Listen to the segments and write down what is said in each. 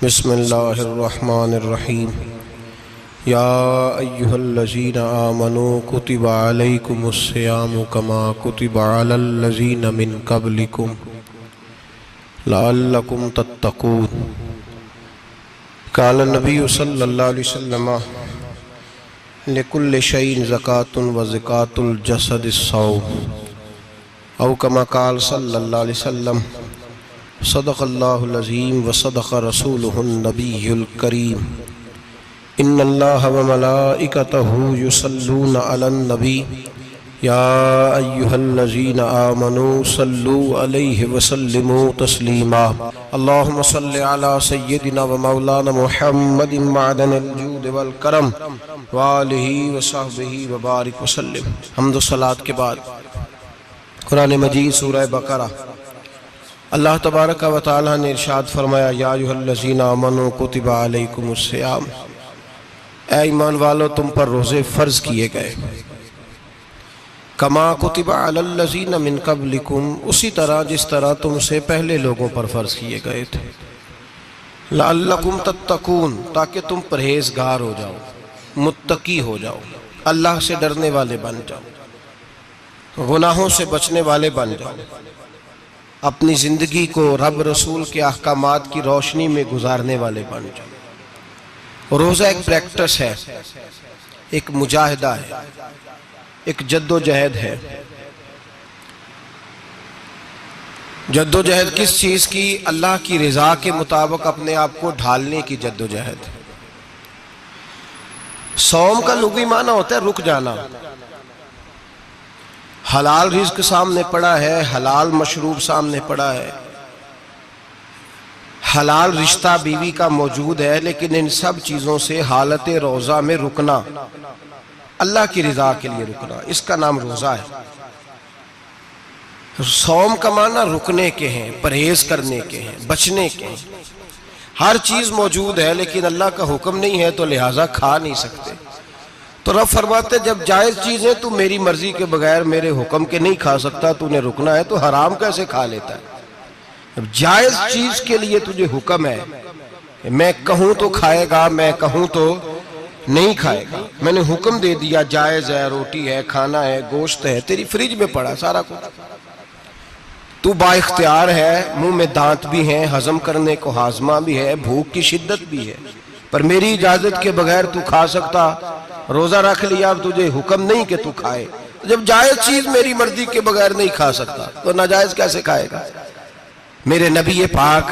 بسم اللہ الرحمن الرحیم یا ایہا الذین آمنوا کتب علیکم الصیام کما کتب علی الذین من قبلکم لعلکم تتقون۔ قال النبی صلی اللہ علیہ وسلم لکل شیء زکاۃ و زکاۃ الجسد الصوم، او کما قال صلی اللہ علیہ وسلم صدق اللہ العظیم و صدق رسولہ النبی الکریم۔ ان اللہ و ملائکتہ یصلون علی النبی یا ایہا الذین آمنوا صلوا علیہ وسلموا تسلیما۔ اللہم صل علی سیدنا و مولانا محمد معدن الجود والکرم وآلہ وصحبہ وبارک وسلم۔ حمد و صلاۃ کے بعد قرآن مجید سورہ بقرہ، اللہ تبارک و تعالیٰ نے ارشاد فرمایا یا ایھا الذین آمنوا کتب علیکم الصیام، اے ایمان والو تم پر روزے فرض کیے گئے، کما کتب علی الذین من قبلکم، اسی طرح جس طرح تم سے پہلے لوگوں پر فرض کیے گئے تھے، لعلکم تتقون، تاکہ تم پرہیزگار ہو جاؤ، متقی ہو جاؤ، اللہ سے ڈرنے والے بن جاؤ، گناہوں سے بچنے والے بن جاؤ، اپنی زندگی کو رب رسول کے احکامات کی روشنی میں گزارنے والے بن جاؤ۔ روزہ ایک پریکٹس ہے، ایک مجاہدہ ہے، ایک جد و جہد ہے۔ جد و جہد کس چیز کی؟ اللہ کی رضا کے مطابق اپنے آپ کو ڈھالنے کی جد و جہد۔ صوم کا لغوی معنی ہوتا ہے رک جانا۔ حلال رزق سامنے پڑا ہے، حلال مشروب سامنے پڑا ہے، حلال رشتہ بیوی کا موجود ہے، لیکن ان سب چیزوں سے حالت روزہ میں رکنا، اللہ کی رضا کے لیے رکنا، اس کا نام روزہ ہے۔ صوم کا معنی رکنے کے ہیں، پرہیز کرنے کے ہیں، بچنے کے ہیں۔ ہر چیز موجود ہے لیکن اللہ کا حکم نہیں ہے تو لہٰذا کھا نہیں سکتے۔ تو رب فرماتے جب جائز چیزیں تو میری مرضی کے بغیر میرے حکم کے نہیں کھا سکتا، تو نے رکنا ہے تو حرام کیسے کھا لیتا ہے؟ جب جائز چیز کے لیے تجھے حکم ہے، میں کہوں تو کھائے گا، میں کہوں تو نہیں کھائے گا، میں نے حکم دے دیا جائز ہے، روٹی ہے، کھانا ہے، گوشت ہے، تیری فریج میں پڑا سارا کچھ، تو با اختیار ہے، منہ میں دانت بھی ہیں، ہضم کرنے کو ہاضمہ بھی ہے، بھوک کی شدت بھی ہے، پر میری اجازت کے بغیر تو کھا سکتا۔ روزہ رکھ لیا، اب تجھے حکم نہیں کہ تو کھائے۔ جب جائز چیز میری مرضی کے بغیر نہیں کھا سکتا تو ناجائز کیسے کھائے گا؟ میرے نبی پاک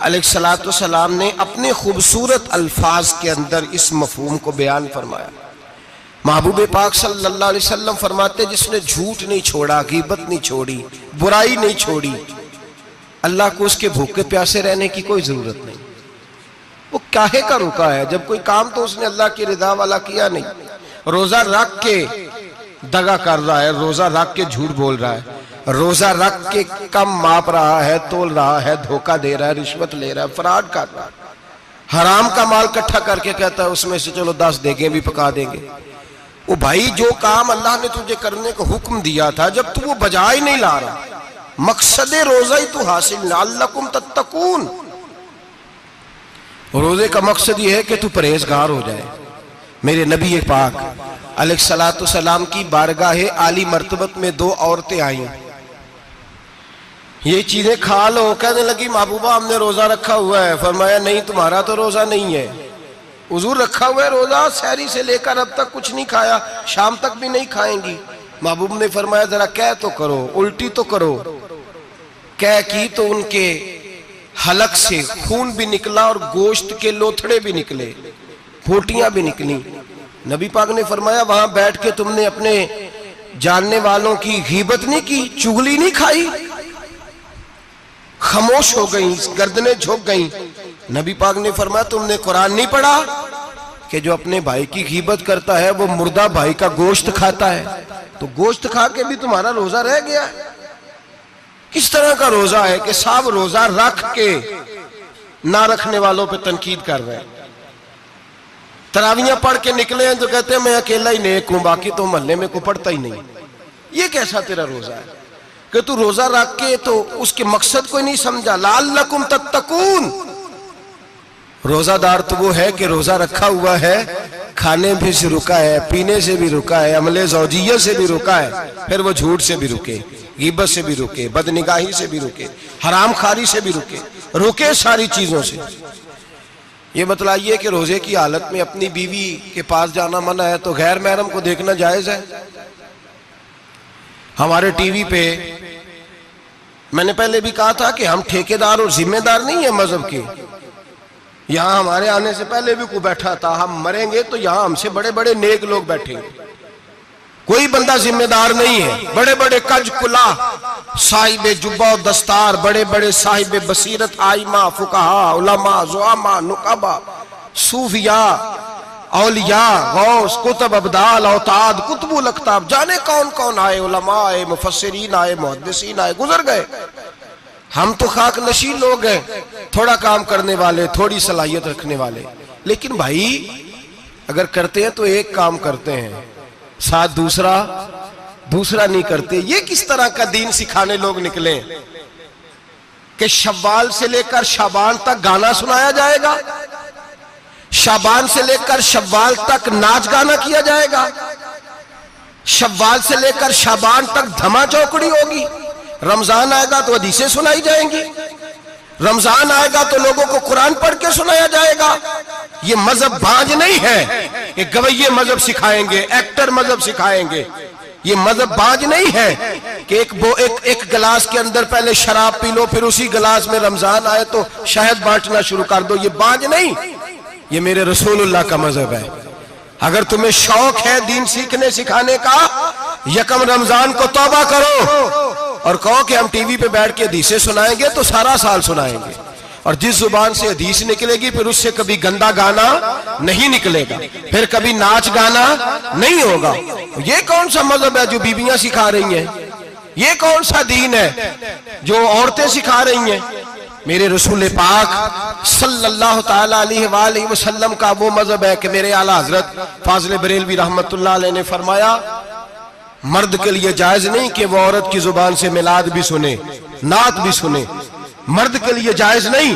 علیہ السلام نے اپنے خوبصورت الفاظ کے اندر اس مفہوم کو بیان فرمایا۔ محبوب پاک صلی اللہ علیہ وسلم فرماتے جس نے جھوٹ نہیں چھوڑا، غیبت نہیں چھوڑی، برائی نہیں چھوڑی، اللہ کو اس کے بھوکے پیاسے رہنے کی کوئی ضرورت نہیں۔ وہ کاہے کا رکا ہے؟ جب کوئی کام تو اس نے اللہ کی رضا والا کیا نہیں۔ روزہ رکھ کے دغا کر رہا ہے، روزہ رکھ کے جھوٹ بول رہا ہے، روزہ رکھ کے کم ماپ رہا ہے، تول رہا ہے، دھوکہ دے رہا ہے، رشوت لے رہا ہے، فراڈ کر رہا ہے، حرام کا مال کٹھا کر کے کہتا ہے اس میں سے چلو 10 دیگیں بھی پکا دیں گے۔ وہ بھائی جو کام اللہ نے تجھے کرنے کو حکم دیا تھا، جب تو وہ بجا ہی نہیں لا رہا، مقصد روزہ ہی تو حاصل، لعلکم تتقون۔ روزے کا مقصد یہ ہے کہ تو پرہیزگار ہو جائے۔ میرے نبی پاک علیہ السلام کی بارگاہ عالی مرتبت میں 2 عورتیں آئیں، یہ چیزیں کھا لو، کہنے لگی محبوبہ ہم نے روزہ رکھا ہوا ہے۔ فرمایا نہیں، تمہارا تو روزہ نہیں ہے، حضور رکھا ہوا ہے روزہ، سحری سے لے کر اب تک کچھ نہیں کھایا، شام تک بھی نہیں کھائیں گی۔ محبوب نے فرمایا ذرا کہہ تو کرو، الٹی تو کرو۔ کہہ کی تو ان کے حلق سے خون بھی نکلا اور گوشت کے لوتھڑے بھی نکلے، پھوٹیاں بھی نکلی۔ نبی پاک نے فرمایا وہاں بیٹھ کے تم نے اپنے جاننے والوں کی غیبت نہیں کی، چغلی نہیں کھائی؟ خاموش ہو گئیں، گردنیں جھک گئیں۔ نبی پاک نے فرمایا تم نے قرآن نہیں پڑھا کہ جو اپنے بھائی کی غیبت کرتا ہے وہ مردہ بھائی کا گوشت کھاتا ہے؟ تو گوشت کھا کے بھی تمہارا روزہ رہ گیا ہے۔ کس طرح کا روزہ ہے کہ صاحب روزہ رکھ کے نہ رکھنے والوں پہ تنقید کر رہے ہیں۔ تراویحیں پڑھ کے نکلے ہیں تو کہتے ہیں میں اکیلا ہی نیک ہوں، باقی تو محلے میں کوئی پڑھتا ہی نہیں۔ یہ کیسا تیرا روزہ ہے کہ تو روزہ رکھ کے تو اس کے مقصد کو نہیں سمجھا؟ لعلکم تتقون، روزہ دار تو وہ ہے کہ روزہ رکھا ہوا ہے، کھانے بھی سے رکا ہے، پینے سے بھی رکا ہے، عمل زوجیہ سے بھی رکا ہے، پھر وہ جھوٹ سے بھی رکے، غیبت سے بھی رکے، بدنگاہی سے بھی رکے، حرام خواری سے بھی رکے ساری چیزوں سے۔ یہ بتلائیے کہ روزے کی حالت میں اپنی بیوی کے پاس جانا منع ہے تو غیر محرم کو دیکھنا جائز ہے؟ ہمارے ٹی وی پہ میں نے پہلے بھی کہا تھا کہ ہم ٹھیکیدار اور ذمہ دار نہیں ہیں مذہب کے۔ یہاں ہمارے آنے سے پہلے بھی کوئی بیٹھا تھا، ہم مریں گے تو یہاں ہم سے بڑے بڑے نیک لوگ بیٹھیں گے، کوئی بندہ ذمہ دار نہیں ہے۔ بڑے بڑے کج کلا، صاحب جبہ و دستار، بڑے بڑے صاحب بصیرت، آئمہ، فقہاء، علماء، زعماء، نقباء، صوفیاء، اولیاء، غوث، کتب، ابدال، اوتاد، کتب الاقطاب، جانے کون کون آئے، علماء آئے، مفسرین آئے، محدثین آئے، گزر گئے۔ ہم تو خاک نشین لوگ ہیں، تھوڑا کام کرنے والے، تھوڑی صلاحیت رکھنے والے۔ لیکن بھائی اگر کرتے ہیں تو ایک کام کرتے ہیں، ساتھ دوسرا نہیں کرتے۔ یہ کس طرح کا دین سکھانے لوگ نکلے کہ شوال سے لے کر شعبان تک گانا سنایا جائے گا، شعبان سے لے کر شوال تک ناچ گانا کیا جائے گا، شوال سے لے کر شعبان تک دھما چوکڑی ہوگی، رمضان آئے گا تو حدیثیں سنائی جائیں گی، رمضان آئے گا تو لوگوں کو قرآن پڑھ کے سنایا جائے گا۔ یہ مذہب بانج نہیں ہے کہ گویے مذہب سکھائیں گے، ایکٹر مذہب سکھائیں گے۔ یہ مذہب بانج نہیں ہے کہ ایک گلاس کے اندر پہلے شراب پی لو، پھر اسی گلاس میں رمضان آئے تو شہد بانٹنا شروع کر دو۔ یہ بانج نہیں، یہ میرے رسول اللہ کا مذہب ہے۔ اگر تمہیں شوق ہے دین سیکھنے سکھانے کا، یکم رمضان کو توبہ کرو اور کہو کہ ہم ٹی وی پہ بیٹھ کے حدیثیں سنائیں گے تو سارا سال سنائیں گے، اور جس زبان سے حدیث نکلے گی پھر اس سے کبھی گندا گانا نہیں نکلے گا، پھر کبھی ناچ گانا نہیں ہوگا۔ یہ کون سا مذہب ہے جو بیویاں سکھا رہی ہیں؟ یہ کون سا دین ہے جو عورتیں سکھا رہی ہیں؟ میرے رسول پاک صلی اللہ تعالیٰ علیہ وآلہ وسلم کا وہ مذہب ہے کہ میرے اعلیٰ حضرت فاضل بریلوی رحمت اللہ علیہ نے فرمایا، مرد کے لیے جائز نہیں کہ وہ عورت کی زبان سے میلاد بھی سنے، نعت بھی سنے۔ مرد کے لیے جائز نہیں،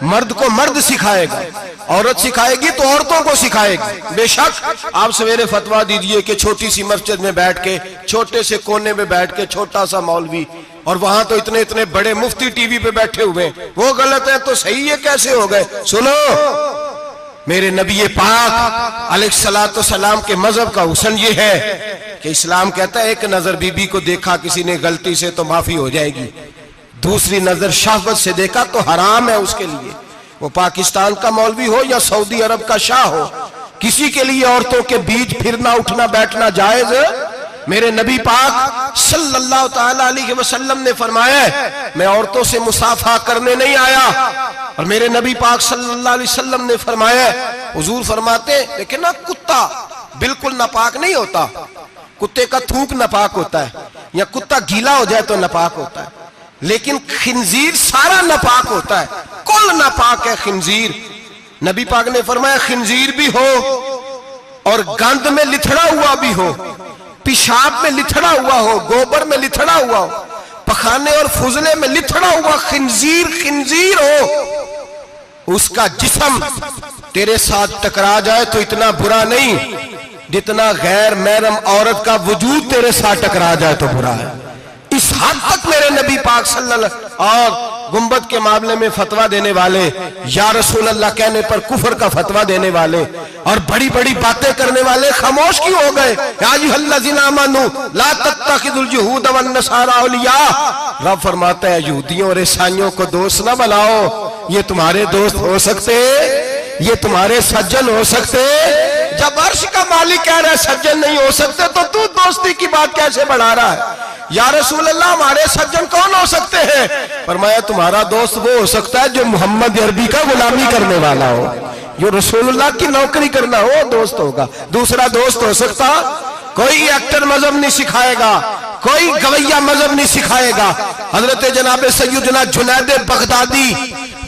مرد کو مرد سکھائے گا، عورت سکھائے گی تو عورتوں کو سکھائے گی۔ بے شک آپ سویرے فتویٰ دیجئے کہ چھوٹی سی مسجد میں بیٹھ کے، چھوٹے سے کونے میں بیٹھ کے چھوٹا سا مولوی، اور وہاں تو اتنے بڑے مفتی ٹی وی پہ بیٹھے ہوئے، وہ غلط ہے تو صحیح یہ کیسے ہو گئے؟ سنو، میرے نبی پاک علیہ السلام کے مذہب کا حسن یہ ہے کہ اسلام کہتا ہے ایک نظر بی بی کو دیکھا کسی نے غلطی سے تو معافی ہو جائے گی، دوسری نظر شہوت سے دیکھا تو حرام ہے اس کے لیے، وہ پاکستان کا مولوی ہو یا سعودی عرب کا شاہ ہو، کسی کے لیے عورتوں کے بیچ پھرنا اٹھنا بیٹھنا جائز ہے۔ میرے نبی پاک صلی اللہ تعالیٰ علیہ وسلم نے فرمایا ہے میں عورتوں سے مصافحہ کرنے نہیں آیا، اور میرے نبی پاک صلی اللہ علیہ وسلم نے فرمایا ہے، حضور فرماتے لیکن نا کتا بالکل ناپاک نہیں ہوتا، کتے کا تھوک ناپاک ہوتا ہے یا کتا گیلا ہو جائے تو ناپاک ہوتا ہے، لیکن خنزیر سارا ناپاک ہوتا ہے، کل ناپاک ہے خنزیر۔ نبی پاک نے فرمایا خنزیر بھی ہو اور گند میں لتھڑا ہوا بھی ہو، پیشاب میں لتھڑا ہوا ہو، گوبر میں لتھڑا ہوا ہو، پخانے اور فضلے میں لتھڑا ہوا خنزیر ہو، اس کا جسم تیرے ساتھ ٹکرا جائے تو اتنا برا نہیں جتنا غیر محرم عورت کا وجود تیرے ساتھ ٹکرا جائے تو برا ہے۔ اس حد تک میرے نبی پاک صلی اللہ علیہ وسلم اور گنبد کے معاملے میں فتویٰ دینے والے، یا رسول اللہ کہنے پر کفر کا فتویٰ دینے والے اور بڑی بڑی باتیں کرنے والے خاموش کیوں ہو گئے؟ یا ایھا الذین آمنوا لا تتخذوا اليہود والنصارى اولیاء، رب فرماتا ہے یہودیوں اور عیسائیوں کو دوست نہ بناؤ، یہ تمہارے دوست ہو سکتے، یہ تمہارے سجن ہو سکتے؟ جب عرش کا مالک کہہ رہا ہے سجن نہیں ہو سکتے تو دوستی کی بات کیسے بڑھا رہا ہے؟ یا رسول اللہ ہمارے سجن کون ہو سکتے ہیں؟ فرمایا تمہارا دوست وہ ہو سکتا ہے جو محمد عربی کا غلامی کرنے والا ہو، جو رسول اللہ کی نوکری کرنا ہو دوست ہوگا۔ دوسرا دوست ہو سکتا؟ کوئی ایکٹر مذہب نہیں سکھائے گا، کوئی گویہ مذہب نہیں سکھائے گا۔ حضرت جناب سیدنا جنید بغدادی،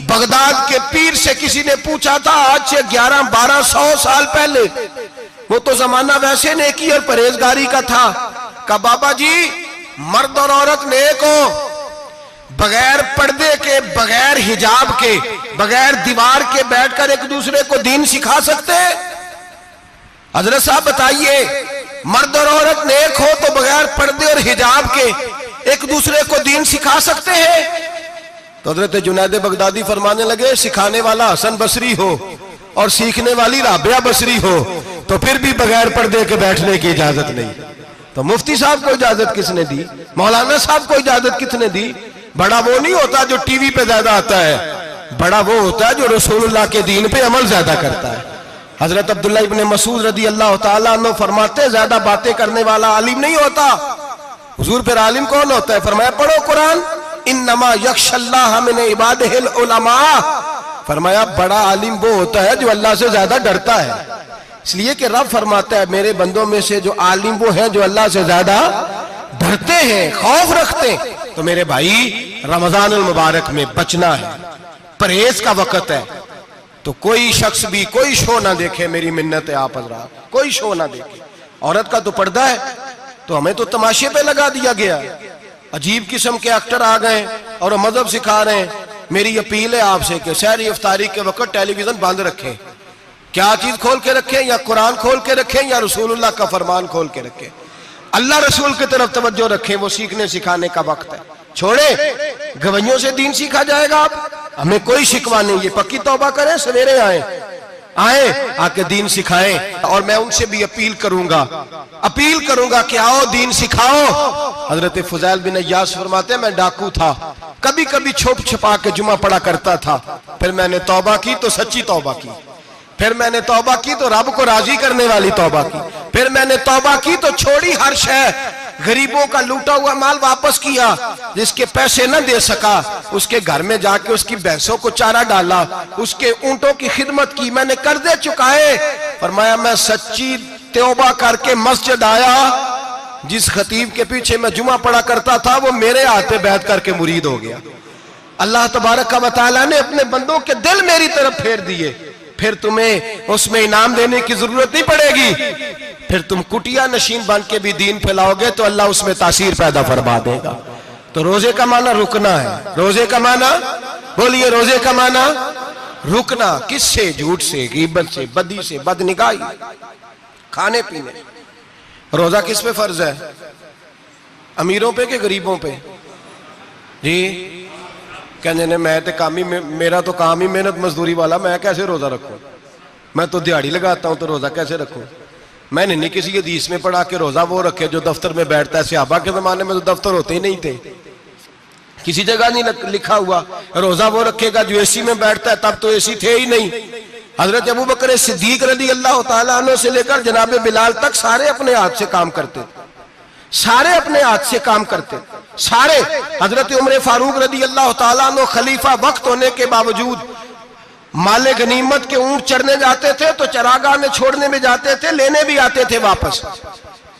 بغداد کے پیر سے کسی نے پوچھا تھا آج سے 1100-1200 سال پہلے، وہ تو زمانہ ویسے نیکی اور پرہیزگاری کا تھا، کہا بابا جی مرد اور عورت نیک ہو، بغیر پردے کے، بغیر حجاب کے، بغیر دیوار کے بیٹھ کر ایک دوسرے کو دین سکھا سکتے ہیں؟ حضرت صاحب بتائیے، مرد اور عورت نیک ہو تو بغیر پردے اور حجاب کے ایک دوسرے کو دین سکھا سکتے ہیں؟ تو حضرت جنید بغدادی فرمانے لگے سکھانے والا حسن بصری ہو اور سیکھنے والی رابعہ بصری ہو تو پھر بھی بغیر پردے کے بیٹھنے کی اجازت نہیں۔ تو مفتی صاحب کو اجازت کس نے دی؟ مولانا صاحب کو اجازت کس نے دی؟ بڑا وہ نہیں ہوتا جو ٹی وی پہ زیادہ آتا ہے، بڑا وہ ہوتا ہے جو رسول اللہ کے دین پہ عمل زیادہ کرتا ہے۔ حضرت عبداللہ ابن مسعود رضی اللہ تعالیٰ عنہ فرماتے زیادہ باتیں کرنے والا عالم نہیں ہوتا۔ حضور پھر عالم کون ہوتا ہے؟ فرمایا پڑھو قرآن، انما یخشی اللہ من عبادہ العلماء۔ فرمایا بڑا عالم وہ ہوتا ہے جو اللہ سے زیادہ ڈرتا ہے، اس لیے کہ رب فرماتا ہے میرے بندوں میں سے جو عالم وہ ہیں جو اللہ سے زیادہ ڈرتے ہیں، خوف رکھتے ہیں۔ تو میرے بھائی رمضان المبارک میں بچنا ہے، پرہیز کا وقت ہے، تو کوئی شخص بھی کوئی شو نہ دیکھے، میری منت ہے آپ حضرات، کوئی شو نہ دیکھے۔ عورت کا تو پردہ ہے، تو ہمیں تو تماشے پہ لگا دیا گیا، عجیب قسم کے ایکٹر آ گئے اور وہ مذہب سکھا رہے ہیں۔ میری اپیل ہے آپ سے کہ سحری افطاری کے وقت ٹیلی ویژن بند رکھیں۔ کیا چیز کھول کے رکھیں؟ یا قرآن کھول کے رکھیں یا رسول اللہ کا فرمان کھول کے رکھیں، اللہ رسول کی طرف توجہ رکھیں، وہ سیکھنے سکھانے کا وقت ہے۔ چھوڑے گویوں سے دین سیکھا جائے گا، ہمیں کوئی شکوہ نہیں، یہ پکی توبہ کریں، سویرے آئیں آ کے دین سکھائیں۔ اور میں ان سے بھی اپیل کروں گا کہ آؤ دین سکھاؤ۔ حضرت فضیل بن عیاض فرماتے ہیں میں ڈاکو تھا، کبھی کبھی چھپ چھپا کے جمعہ پڑھا کرتا تھا، پھر میں نے توبہ کی تو سچی توبہ کی، پھر میں نے توبہ کی تو رب کو راضی کرنے والی توبہ کی، پھر میں نے توبہ کی تو چھوڑی ہر شے، غریبوں کا لوٹا ہوا مال واپس کیا، جس کے پیسے نہ دے سکا اس کے گھر میں جا کے اس کی بھینسوں کو چارہ ڈالا، اس کے اونٹوں کی خدمت کی، میں نے قرضے چکائے۔ فرمایا میں سچی توبہ کر کے مسجد آیا، جس خطیب کے پیچھے میں جمعہ پڑھا کرتا تھا وہ میرے ہاتھ پہ بیعت کر کے مرید ہو گیا۔ اللہ تبارک و تعالیٰ نے اپنے بندوں کے دل میری طرف پھیر دیے، پھر تمہیں اس میں انعام دینے کی ضرورت نہیں پڑے گی، پھر تم کٹیا نشین بن کے بھی دین پھیلاؤ گے تو اللہ اس میں تاثیر پیدا فرما دے گا۔ تو روزے کا معنی رکنا ہے، روزے کا معنی بولیے، روزے کا معنی رکنا، کس سے؟ جھوٹ سے، غیبت سے، بدی سے، بدنگاہی، کھانے پینے۔ روزہ کس پہ فرض ہے؟ امیروں پہ کہ غریبوں پہ؟ جی کہنے نے میں تے کام ہی، میرا تو کام ہی محنت مزدوری والا، میں کیسے روزہ رکھوں؟ میں تو دیہڑی لگاتا ہوں تو روزہ کیسے رکھوں؟ میں نے نہیں کسی حدیث میں پڑھا کہ روزہ وہ رکھے جو دفتر میں بیٹھتا ہے۔ صحابہ کے زمانے میں تو دفتر ہوتے ہی نہیں تھے، کسی جگہ نہیں لکھا ہوا روزہ وہ رکھے گا جو اے سی میں بیٹھتا ہے، تب تو اے سی تھے ہی نہیں۔ حضرت ابو بکر صدیق رضی اللہ تعالیٰ عنہ سے لے کر جناب بلال تک سارے اپنے ہاتھ سے کام کرتے، سارے اپنے ہاتھ سے کام کرتے، سارے۔ حضرت عمر فاروق رضی اللہ تعالیٰ عنہ خلیفہ وقت ہونے کے باوجود مال غنیمت کے اونٹ چرنے جاتے تھے تو چراگاہ میں چھوڑنے میں جاتے تھے، لینے بھی آتے تھے واپس۔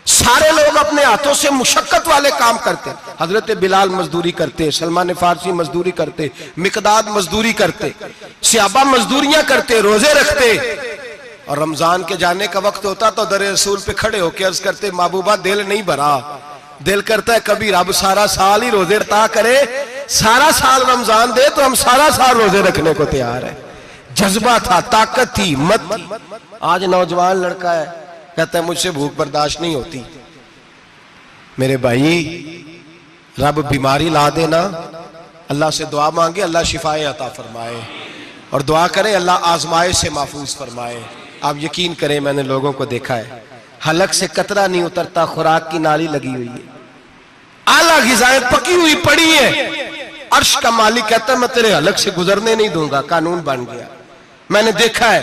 سارے لوگ اپنے ہاتھوں سے مشقت والے کام کرتے، حضرت بلال مزدوری کرتے، سلمان فارسی مزدوری کرتے، مقداد مزدوری کرتے، صحابہ مزدوریاں کرتے، روزے رکھتے۔ اور رمضان کے جانے کا وقت ہوتا تو در رسول پہ کھڑے ہو کے عرض کرتے محبوبہ دل نہیں بھرا، دل کرتا ہے کبھی رب سارا سال ہی روزے عطا کرے، سارا سال رمضان دے تو ہم سارا سال روزے رکھنے کو تیار ہیں۔ جذبہ تھا، طاقت تھی، ہمت تھی۔ آج نوجوان لڑکا ہے کہتا ہے مجھ سے بھوک برداشت نہیں ہوتی۔ میرے بھائی رب بیماری لا دینا، اللہ سے دعا مانگے اللہ شفائے عطا فرمائے، اور دعا کرے اللہ آزمائش سے محفوظ فرمائے۔ آپ یقین کریں میں نے لوگوں کو دیکھا ہے حلق سے قطرہ نہیں اترتا، خوراک کی نالی لگی ہوئی ہے، اعلیٰ غذائیں پکی ہوئی پڑی ہیں، عرش کا مالک کہتا ہے میں تیرے حلق سے گزرنے نہیں دوں گا، قانون بن گیا۔ میں نے دیکھا ہے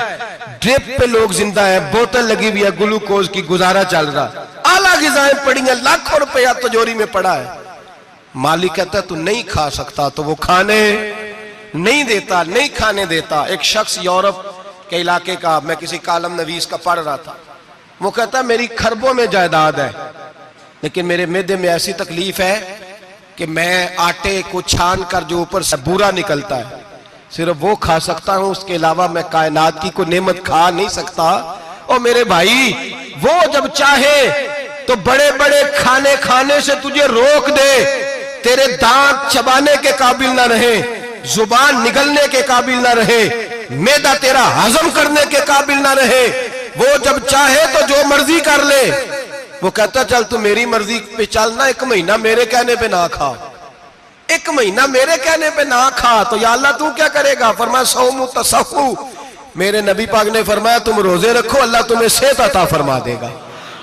ڈرپ پہ لوگ زندہ ہے، بوتل لگی ہوئی ہے گلوکوز کی، گزارا چل رہا، اعلیٰ غذائیں پڑی ہیں، لاکھوں روپیہ تجوری میں پڑا ہے۔ مالک کہتا ہے تو نہیں کھا سکتا، تو وہ کھانے نہیں دیتا، نہیں کھانے دیتا۔ ایک شخص یورپ کے علاقے کا، میں کسی کالم نویس کا پڑھ رہا تھا، وہ کہتا ہے میری کھربوں میں جائیداد ہے لیکن میرے معدے میں ایسی تکلیف ہے کہ میں آٹے کو چھان کر جو اوپر سے بورا نکلتا ہے صرف وہ کھا سکتا ہوں، اس کے علاوہ میں کائنات کی کوئی نعمت کھا نہیں سکتا۔ اور میرے بھائی وہ جب چاہے تو بڑے بڑے کھانے کھانے سے تجھے روک دے، تیرے دانت چبانے کے قابل نہ رہے، زبان نگلنے کے قابل نہ رہے، معدہ تیرا ہضم کرنے کے قابل نہ رہے، وہ جب چاہے تو جو مرضی کر لے۔ وہ کہتا چل تو میری مرضی پہ چلنا، 1 مہینہ میرے کہنے پہ نہ کھا، 1 مہینہ میرے کہنے پہ نہ کھا، تو یا اللہ تو کیا کرے گا؟ فرمایا صوم تصحو، میرے نبی پاک نے فرمایا تم روزے رکھو، اللہ تمہیں صحت عطا فرما دے گا،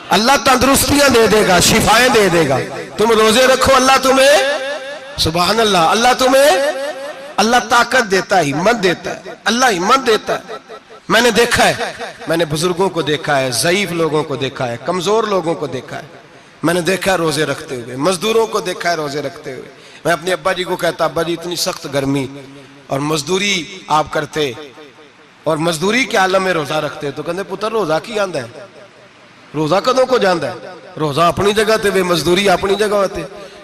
اللہ تندرستیاں دے دے گا، شفائیں دے دے گا۔ تم روزے رکھو، اللہ تمہیں، سبحان اللہ، اللہ تمہیں، اللہ طاقت دیتا ہے، ہمت دیتا ہے، اللہ ہمت دیتا ہے۔ میں نے دیکھا ہے، میں نے بزرگوں کو دیکھا ہے، ضعیف لوگوں کو دیکھا ہے، کمزور لوگوں کو دیکھا ہے، میں نے دیکھا ہے روزے رکھتے ہوئے، مزدوروں کو دیکھا ہے روزے رکھتے ہوئے۔ میں اپنے ابا جی کو کہتا ابا جی اتنی سخت گرمی اور مزدوری آپ کرتے اور مزدوری کے عالم میں روزہ رکھتے، تو کہتے پتر روزہ کی آندا ہے، روزہ کدوں کو جاندا ہے، روزہ اپنی جگہ تے وے مزدوری اپنی جگہ ہوتے۔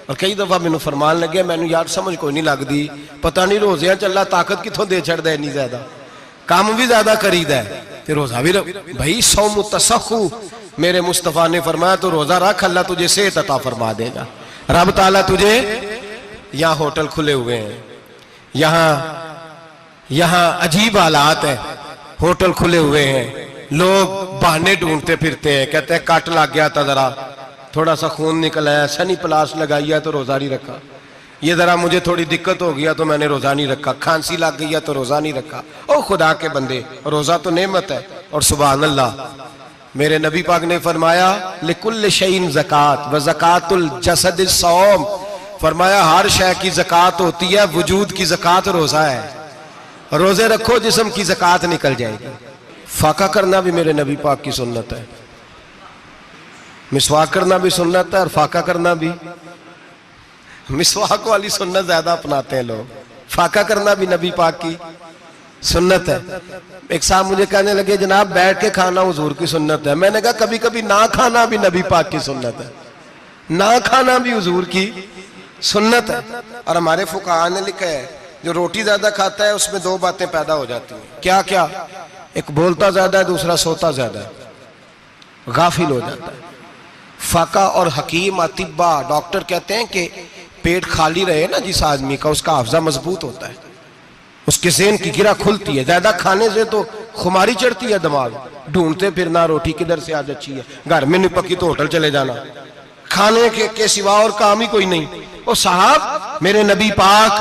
اور کئی دفعہ مینوں فرمان لگے، مینوں یار سمجھ کوئی نہیں لگدی، پتہ نہیں روزیاں چ اللہ طاقت کتھوں دے چھڑدا ہے اتنی زیادہ، کام بھی زیادہ کریدا ہے تے روزہ بھی بھائی صوم تصحو، میرے مصطفیٰ نے فرمایا تو روزہ رکھ، اللہ تجھے صحت عطا فرما دے گا۔ رب تعالیٰ تجھے، یہاں ہوٹل کھلے ہوئے ہیں، یہاں عجیب حالات ہیں، ہوٹل کھلے ہوئے ہیں، لوگ بہانے ڈھونڈتے پھرتے ہیں، کہتے ہیں کٹ لگ گیا تھا ذرا، تھوڑا سا خون نکل آیا، سنی پلاس لگائی ہے تو روزہ نہیں رکھا، یہ ذرا مجھے تھوڑی دقت ہو گیا تو میں نے روزہ نہیں رکھا، کھانسی لگ گئی ہے تو روزہ نہیں رکھا۔ او خدا کے بندے، روزہ تو نعمت ہے، اور سبحان اللہ میرے نبی پاک نے فرمایا لِكُلِّ شَيْءٍ زَكَاةٌ وَزَكَاةُ الْجَسَدِ الصَّوْمُ، فرمایا ہر شے کی زکوٰۃ ہوتی ہے، وجود کی زکوٰۃ روزہ ہے، روزے رکھو جسم کی زکوٰۃ نکل جائے گی۔ فاقہ کرنا بھی میرے نبی پاک کی سنت ہے، مسواک کرنا بھی سنت ہے، اور فاقہ کرنا بھی، مسواک والی سنت زیادہ اپناتے ہیں لوگ، فاقہ کرنا بھی نبی پاک کی سنت ہے۔ ایک صاحب مجھے کہنے لگے جناب بیٹھ کے کھانا حضور کی سنت ہے، میں نے کہا کبھی کبھی نہ کھانا بھی نبی پاک کی سنت ہے، نہ کھانا بھی حضور کی سنت ہے۔ اور ہمارے فقہاء نے لکھا ہے جو روٹی زیادہ کھاتا ہے اس میں 2 باتیں پیدا ہو جاتی ہیں، کیا کیا؟ ایک بولتا زیادہ ہے، دوسرا سوتا زیادہ ہے، غافل ہو جاتا ہے۔ فقہ اور حکیم اطباء ڈاکٹر کہتے ہیں کہ پیٹ خالی رہے نا جس آدمی کا، اس کا حافظہ مضبوط ہوتا ہے، اس کے ذہن کی گرہ کھلتی ہے، زیادہ کھانے سے تو خماری چڑھتی ہے، دماغ ڈھونڈتے پھرنا روٹی کدھر سے آج اچھی ہے، گھر میں نہیں پکی تو ہوٹل چلے جانا، کھانے کے سوا اور کام ہی کوئی نہیں۔ اور صاحب میرے نبی پاک